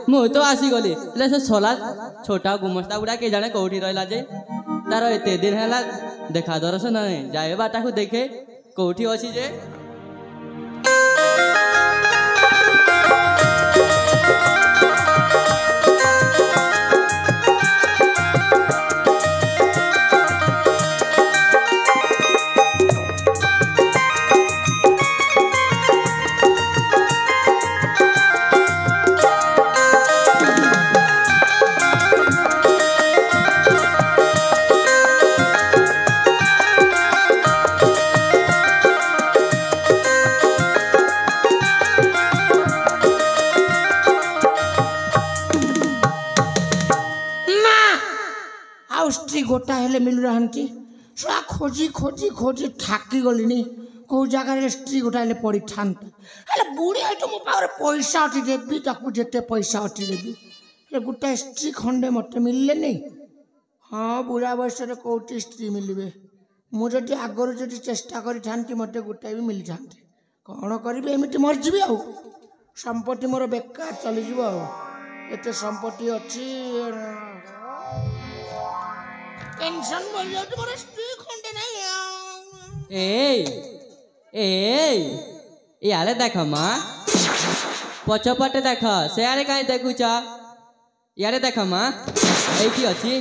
मु तो आसीगली से सोला छोटा गुमस्ता गुड़ा के जाने कौटी रहा जे तार एत दिन है देखा दर्शन नहीं जाए बाटा को देखे कौटी अच्छी जे गोटा हेले मिलू रहा छुआ खोजी खोजी खोजी ठाकी गलिनी कौ जगार स्त्री गोटा हेले पड़ी था बुढ़ी है तो मो पाखे पैसा अच्छी देवी ताकू जिते पैसा अच्छी देवी गोटा स्त्री खंडे मत मिलले नहीं। हाँ बुढ़ा बयस कौटी स्त्री मिलवे मुझे आगर जो चेष्टा करी मत गोटाए भी मिली था कौन करी एमती मरजी आ संपत्ति मोर बेकार चलीज एत संपत्ति अच्छी टेंशन बोल जाओ तुम्हारे स्त्री खंडे नहीं यारे देख माँ पछपटे देख से कहीं देखुच यारे देख माँ ये अच्छी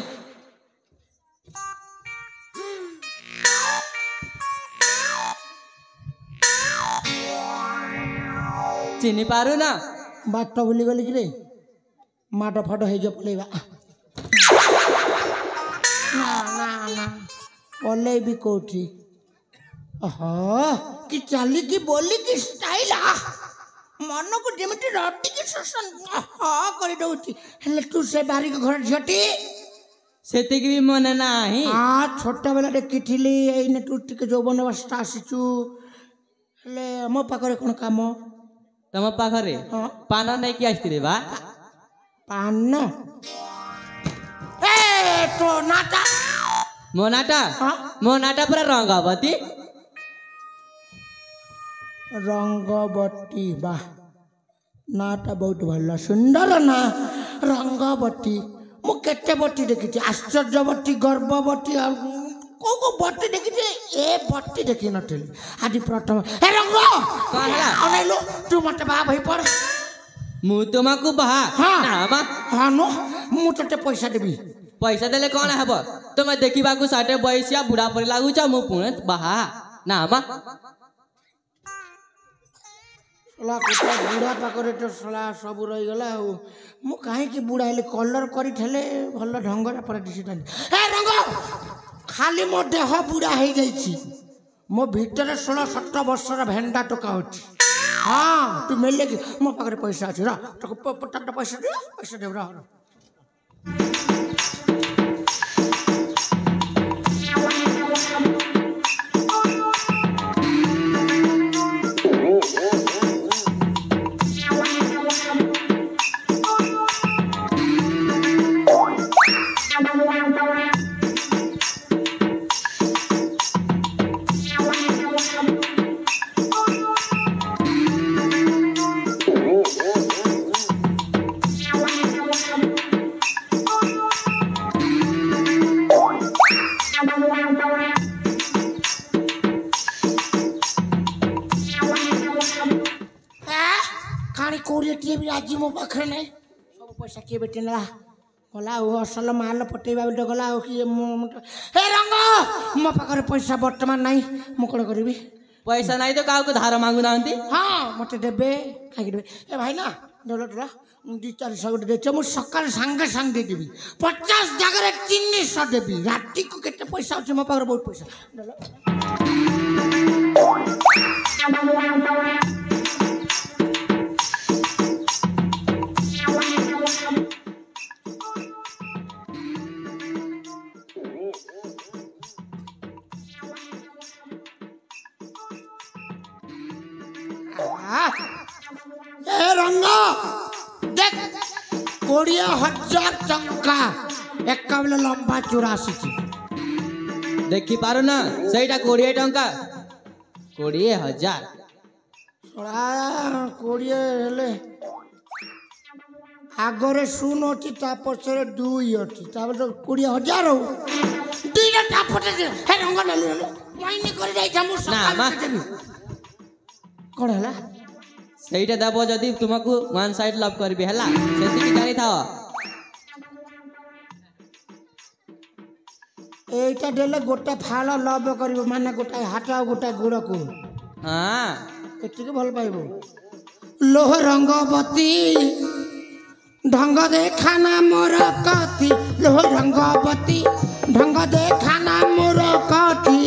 चिनी पारू ना बाट भूली गली कि माट फाट हो पलैबा ना ना ना पलैबी भी कौटी कि चाली की बोली की स्टाइल मन को जमी रटी की शोषण कर दौची तू से बारी घर झटी से भी मन ना छोटा बेला देखी तू टे यौवन अवस्था आसीचु मो पाखे कौन काम तुम पाखे पान नहीं कि आसती बा पान तो नाटा मो नाटा पूरा रंगवती रंगवती वाह नाटा बहुत भल सुंदर ना रंगवती मु केते बटी देखी आश्चर्यवती गर्भवती को बटी देखी ए बटी देखी नी आज प्रथम ए रंग अनैलो तू मत बा भाई पड़ मु तुमको बहा हाँ नो मु ते पैसा देवी पैसा देले कौन हे तुम देखा साढ़े बयसिया बुढ़ा पड़ी लगुच मु पुणे बाहा ना बुढ़ा पाखे तो सला सब रहीगला मु कहीं बुढ़ा हेले कलर कर भल ढंग रंग खाली मो देह बुढ़ा हो जाइए मो भीतर 16-17 वर्षर भेंडा टोका हो हाँ तू मिले कि मो पाखे पैसा अच्छे पैसा दे पैसा दे रहा आज मो पाखे नहीं सब पैसा किए बेटे ना गला असल माल पटेबा बेटे गला किए हे रंग मो पाखे पैसा बर्तमान नहीं मु कौन करी पैसा नहीं तो क्या धार मांगू ना हाँ मत देवे कहीं देवे ए भाई ना डल डल 200-400 गोटे देते मुझे सकाल सांगे सांगे देदेवी 50 जगह 300 देवी राति को केते पैसा अच्छे मो पाखे बहुत पैसा रंग देख 20,000 टंका एक बेले लंबा चूड़ा आसी देखी पार ना सहीटा 20 टंका 20,000 20 हेले आगरे शून अच्छी पछरे 2 अच्छी तो 20,000 दुईटा टापटे हे रंग नेलु माइनी कर जाई हम देबी कोन हला ସେଇଟା ଦେବ ଯଦି ତୁମକୁ ୱାନ୍ ସାଇଡ୍ ଲଭ୍ କରିବି ହେଲା ସେତିକି ଜାଣିଥାଅ। এইটা দেলে গোটা ফাল লভ করিব মানে গোটা হাত আর গোটা গোড়কু ହଁ এটিকে ভাল পাইব লোহ রঙ্গবতী ঢঙ্গ দেখানা মোর কতি লোহ রঙ্গবতী ঢঙ্গ দেখানা মোর কতি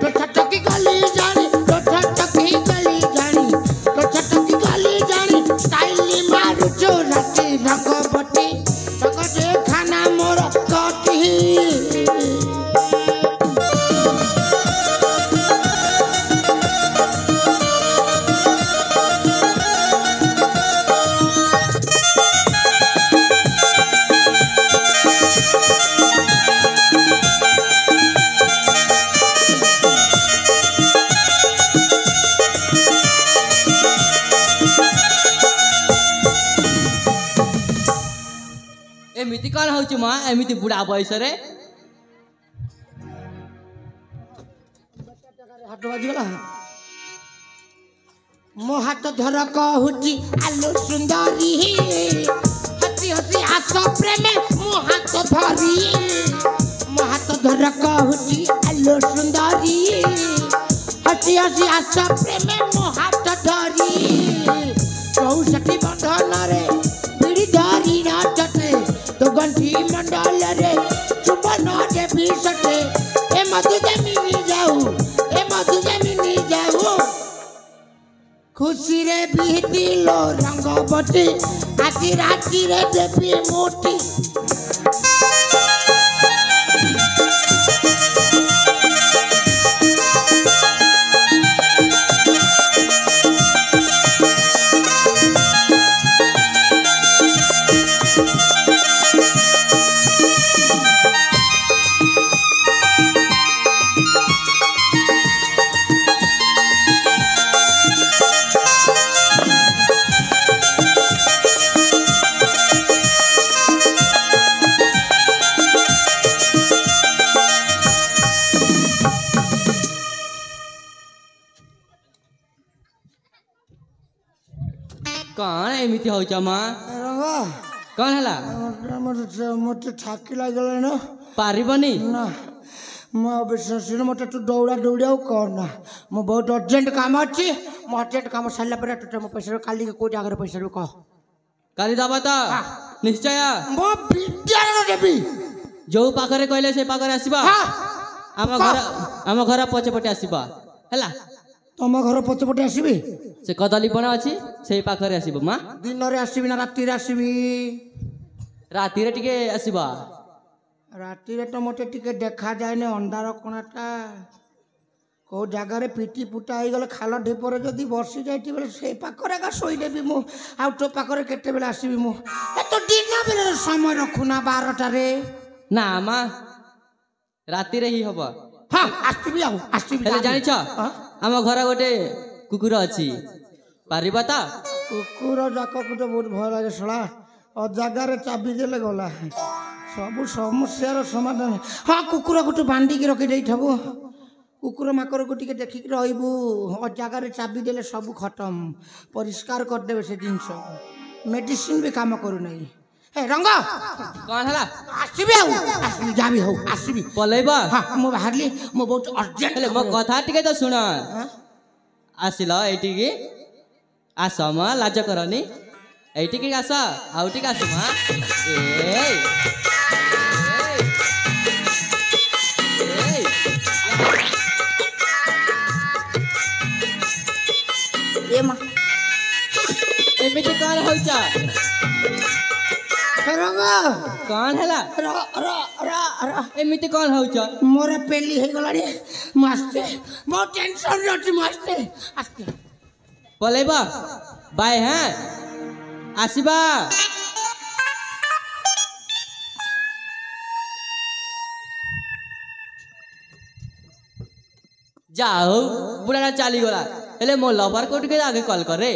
তো ছটকি গলি জানি তো ছটকি গলি জানি তো ছটকি গলি জানি স্টাইলি মারু চোরাতি রঙ্গবতী ঢঙ্গ দেখানা মোর কতি ଏମିତି କଣ ହଉଛି ମା ଏମିତି ବୁଢା ବୟସରେ ହାତ ବାଜିଗଲା ମୋ ହାତ ଧର କହୁଛି ଆଲୋ ସୁନ୍ଦରୀ ହସି ହସି ଆସ ପ୍ରେମେ ମୋ ହାତ ଧରି ମୋ ହାତ ଧର କହୁଛି ଆଲୋ ସୁନ୍ଦରୀ ହସି ହସି ଆସ ପ୍ରେମେ ମୋ ହାତ ଧରି 64 ବନ୍ଧନରେ ବିଡ଼ି ଧରି ନାଚତେ तो गंठी मंडल रे चुपन देवी सटे ए मधु जमीनी जाऊ ए मधु जमीनी जाऊ खुशी रे बीती लो रंगवती आजी राती रे देवी मोटी କଣ ଏମିତି ହଉଛ ମା ରଙ୍ଗ କଣ ହେଲା ମତେ ଠାକି ଲାଗିଲା ନା ପାରିବନି ନା ମୁଁ ଅବିଶ୍ୱାସରେ ମତେ ତୁ ଦୌଡ଼ା ଦୌଡ଼ି ଆଉ କରନା ମୁଁ ବହୁତ ଅର୍ଜେଣ୍ଟ କାମ ଅଛି ମୁଁ ଅର୍ଜେଣ୍ଟ କାମ ସାରିଲା ପରେ ତୋତେ ମୋ ପଇସା କାଲି କୋଉ ଜାଗାରେ ପଇସା ଦେବି କହ କାଲି ଦବ ତ ନିଶ୍ଚୟ ମୋ ବିଦ୍ୟାଳୟ ଦେବି ଯୋଉ ପାଖରେ କହିଲେ ସେ ପାଖରେ ଆସିବ ଆମ ଘର ପଛପଟେ ଆସିବ ହେଲା ତମ ଘର ପଛପଟେ ଆସିବି ସେ କଦଳୀ ବଣ ଅଛି ସେଇ ପାଖରେ ଆସିବ ମା ଦିନରେ ଆସିବି ନା ରାତିରେ ଆସିବି ରାତିରେ ଟିକେ ଆସିବ ରାତିରେ ତ ମତେ ଟିକେ ଦେଖାଯାଏନି ଅନ୍ଧାର କୋଣାଟା କେଉଁ ଜାଗାରେ ପିଟି ପୁଟା ହେଇଗଲେ ଖାଲ ଢିପରେ ଯଦି ବସି ଯାଇଥିବ ସେଇ ପାଖରେ ଏକା ଶୋଇଦେବି ମୁଁ ଆଉ ତୋ ପାଖରେ କେତେବେଳେ ଆସିବି ମୁଁ ଏତ ଦିନ ବେଳେ ସମୟ ରଖୁନା 12ଟାରେ ନା ମା ରାତିରେ ହିଁ ହବ ହଁ ଆସିବି ଆଉ ଆସିବି ହେଲେ ଜାଣିଛ ଆମ ଘର ଗୋଟେ କୁକୁର ଅଛି ପାରିବ ତ କୁକୁର ଯାକକୁ ତ ବହୁତ ଭୟ ଲାଗେ ଶଳା ଅଜାଗାରେ ଚାବି ଦେଲେ ଗଲା ସବୁ ସମସ୍ୟାର ସମାଧାନ ହଁ କୁକୁରକୁ ତୁ ବାନ୍ଧିକି ରଖିଦେଇଥିବୁ କୁକୁର ମାକରକୁ ଟିକେ ଦେଖିକି ରହିବୁ ଅଜାଗାରେ ଚାବି ଦେଲେ ସବୁ ଖତମ ପରିଷ୍କାର କରିଦେବେ ସେ ଜିନିଷ ମେଡିସିନ ବି କାମ କରୁନାହିଁ ଏ ରଙ୍ଗ କଣ ହେଲା ଆସିବି ଆଉ ଆସିବି ଯାବି ହଉ ଆସିବି ପଳେଇବ ହଁ ମୁଁ ବାହାରିଲି ମୁଁ ବହୁତ ଅର୍ଜେଣ୍ଟ ହେଲେ ମୋ କଥା ଟିକେ ତ ଶୁଣ ଆସିଲ ଏଇଠିକି ଆସ ମ ଲାଜ କରନି ଏଇଠିକି ଆସ ଆଉ ଟିକେ ଆସ ମା ଏମିତି କଣ ହଉଛ କଣ ହେଲା ଏମିତି କଣ ହଉଛ ମୋର ପେଲି ହେଇଗଲାଣି ମୁଁ ଆସିଛି ବହୁତ ଟେନସନରେ ଅଛି ମୁଁ ଆସିଛି ଆସିଛି ପଳେଇବ ବାଏ ହଁ ଆସିବା ଯା ହଉ ବୁଢ଼ାଟା ଚାଲିଗଲା ହେଲେ ମୋ ଲଭର କୁ ଟିକେ ଆଗେ କଲ୍ କରେ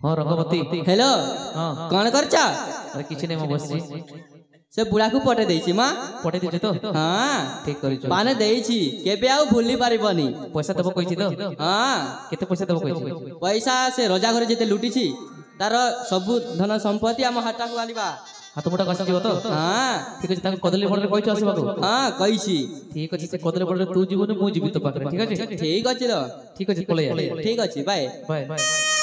ହଁ ରଙ୍ଗବତୀ हेलो ହଁ कौन करछ ଆରେ କିଛି ନାହିଁ ମୁଁ ବସିଛି से बुढ़ा को पटे देछि मां ପଠେଇ ଦେଇଛୁ ତ हां ଠିକ କରିଛୁ पाने देछि केबे आउ भूली पारिबनी ପଇସା ଦେବ କହିଛି ତ हां କେତେ ପଇସା ଦେବ କହିଛି पैसा से रजा घरे जेते लुटिछि तार सब धन संपत्ति हम हाटा को आनिबा ହାତ ମୁଠା କସିଯିବ ତ हां ଠିକ ଅଛି ତାଙ୍କୁ କଦଳୀ ବଳରେ କହିଛୁ ଆସିବାକୁ हां कहिछि ଠିକ ଅଛି ସେ କଦଳୀ ବଳରେ ତୁ ଯିବୁନି ମୁଁ ଯିବି ତୋ ପାଖରେ ଠିକ ଅଛି ठीक अछि लो ଠିକ ଅଛି ପଳେଇ ठीक अछि बाय ବାଏ